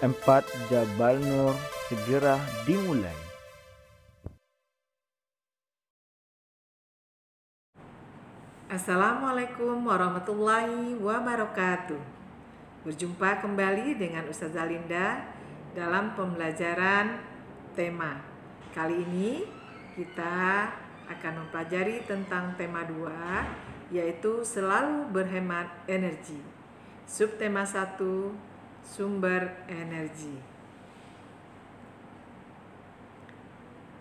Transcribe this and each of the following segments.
4 Jabal Nur segera dimulai. Assalamualaikum warahmatullahi wabarakatuh. Berjumpa kembali dengan Ustazah Linda dalam pembelajaran tema. Kali ini kita akan mempelajari tentang tema 2, yaitu selalu berhemat energi. Subtema 1, sumber energi.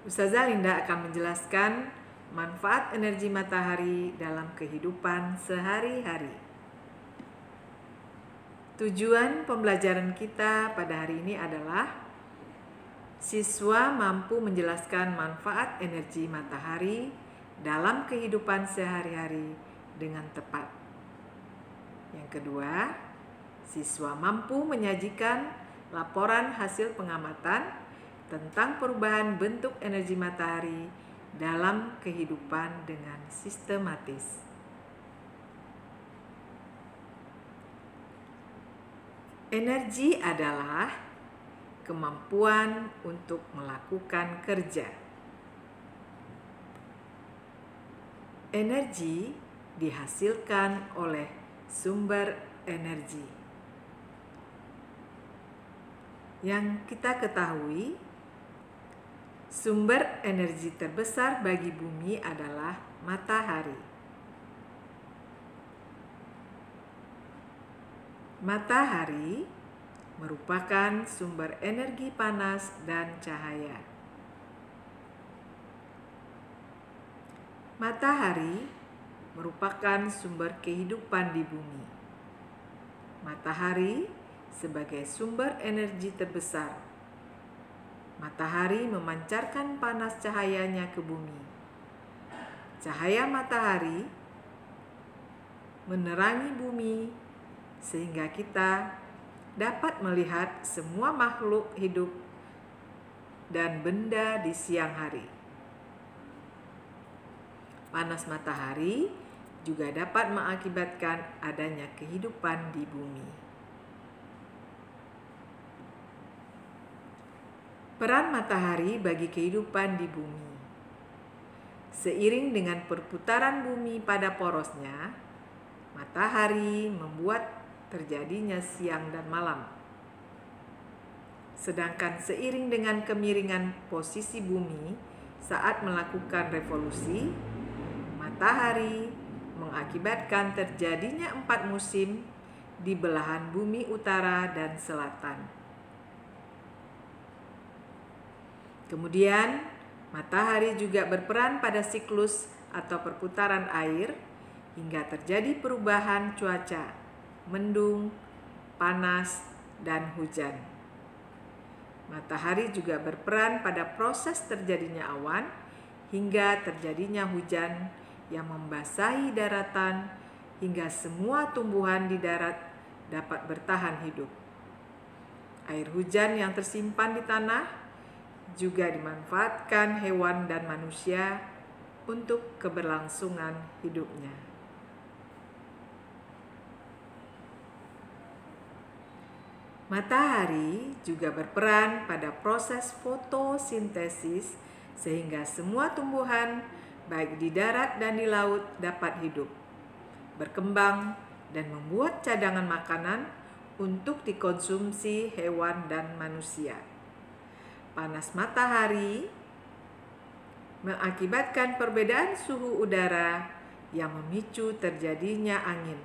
Ustazah Linda akan menjelaskan manfaat energi matahari dalam kehidupan sehari-hari. Tujuan pembelajaran kita pada hari ini adalah siswa mampu menjelaskan manfaat energi matahari dalam kehidupan sehari-hari dengan tepat. Yang kedua, siswa mampu menyajikan laporan hasil pengamatan tentang perubahan bentuk energi matahari dalam kehidupan dengan sistematis. Energi adalah kemampuan untuk melakukan kerja. Energi dihasilkan oleh sumber energi. Yang kita ketahui, sumber energi terbesar bagi bumi adalah matahari. Matahari merupakan sumber energi panas dan cahaya. Matahari merupakan sumber kehidupan di bumi. Matahari sebagai sumber energi terbesar. Matahari memancarkan panas cahayanya ke bumi. Cahaya matahari menerangi bumi sehingga kita dapat melihat semua makhluk hidup dan benda di siang hari. Panas matahari juga dapat mengakibatkan adanya kehidupan di bumi. Peran matahari bagi kehidupan di bumi. Seiring dengan perputaran bumi pada porosnya, matahari membuat terjadinya siang dan malam. Sedangkan seiring dengan kemiringan posisi bumi saat melakukan revolusi, matahari mengakibatkan terjadinya 4 musim di belahan bumi utara dan selatan. Kemudian, matahari juga berperan pada siklus atau perputaran air hingga terjadi perubahan cuaca, mendung, panas, dan hujan. Matahari juga berperan pada proses terjadinya awan hingga terjadinya hujan yang membasahi daratan hingga semua tumbuhan di darat dapat bertahan hidup. Air hujan yang tersimpan di tanah juga dimanfaatkan hewan dan manusia untuk keberlangsungan hidupnya. Matahari juga berperan pada proses fotosintesis sehingga semua tumbuhan baik di darat dan di laut dapat hidup, berkembang, dan membuat cadangan makanan untuk dikonsumsi hewan dan manusia. Panas matahari mengakibatkan perbedaan suhu udara yang memicu terjadinya angin.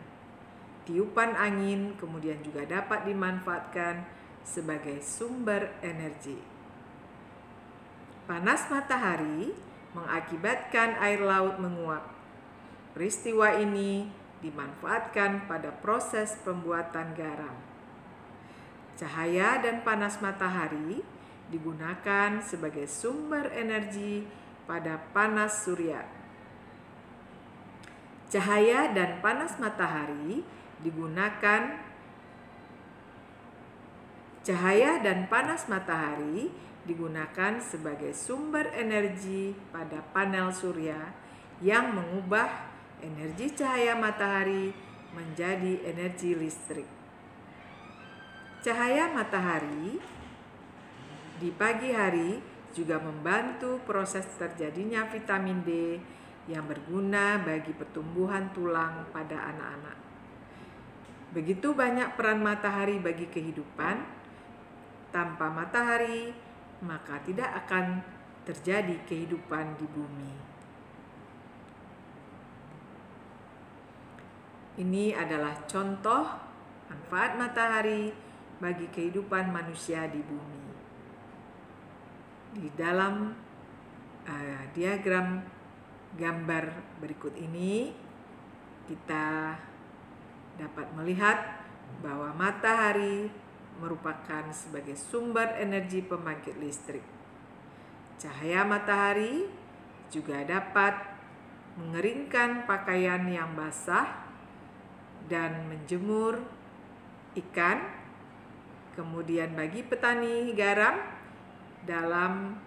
Tiupan angin kemudian juga dapat dimanfaatkan sebagai sumber energi. Panas matahari mengakibatkan air laut menguap. Peristiwa ini dimanfaatkan pada proses pembuatan garam. Cahaya dan panas matahari digunakan sebagai sumber energi pada panas surya. Cahaya dan panas matahari digunakan sebagai sumber energi pada panel surya yang mengubah energi cahaya matahari menjadi energi listrik. Cahaya matahari di pagi hari juga membantu proses terjadinya vitamin D yang berguna bagi pertumbuhan tulang pada anak-anak. Begitu banyak peran matahari bagi kehidupan. Tanpa matahari, maka tidak akan terjadi kehidupan di bumi. Ini adalah contoh manfaat matahari bagi kehidupan manusia di bumi. Di dalam diagram gambar berikut ini, kita dapat melihat bahwa matahari merupakan sebagai sumber energi pembangkit listrik. Cahaya matahari juga dapat mengeringkan pakaian yang basah dan menjemur ikan. Kemudian bagi petani garam, dalam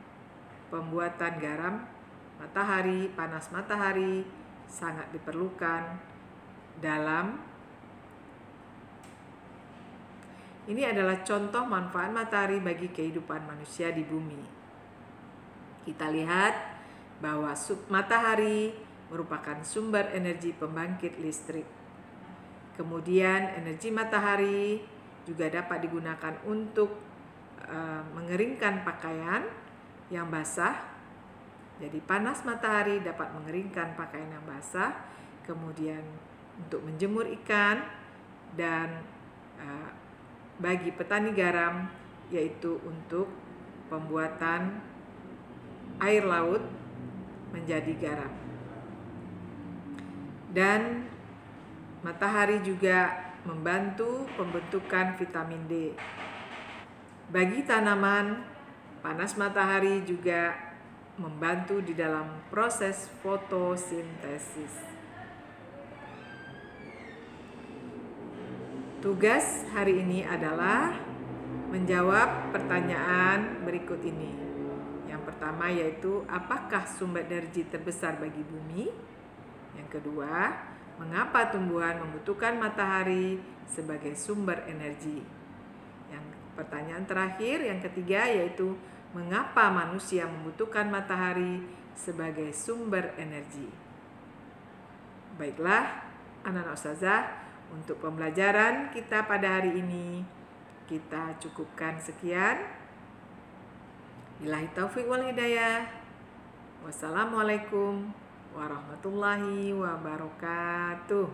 pembuatan garam, panas matahari sangat diperlukan dalam. Ini adalah contoh manfaat matahari bagi kehidupan manusia di bumi. Kita lihat bahwa matahari merupakan sumber energi pembangkit listrik. Kemudian energi matahari juga dapat digunakan untuk mengeringkan pakaian yang basah. Jadi panas matahari dapat mengeringkan pakaian yang basah. Kemudian untuk menjemur ikan, dan bagi petani garam yaitu untuk pembuatan air laut menjadi garam. Dan matahari juga membantu pembentukan vitamin D. Bagi tanaman, panas matahari juga membantu di dalam proses fotosintesis. Tugas hari ini adalah menjawab pertanyaan berikut ini. Yang pertama yaitu, apakah sumber energi terbesar bagi bumi? Yang kedua, mengapa tumbuhan membutuhkan matahari sebagai sumber energi? Yang pertanyaan terakhir, yang ketiga, yaitu mengapa manusia membutuhkan matahari sebagai sumber energi? Baiklah, anak-anak ustazah, untuk pembelajaran kita pada hari ini kita cukupkan sekian. Billahi taufiq wal hidayah. Wassalamualaikum warahmatullahi wabarakatuh.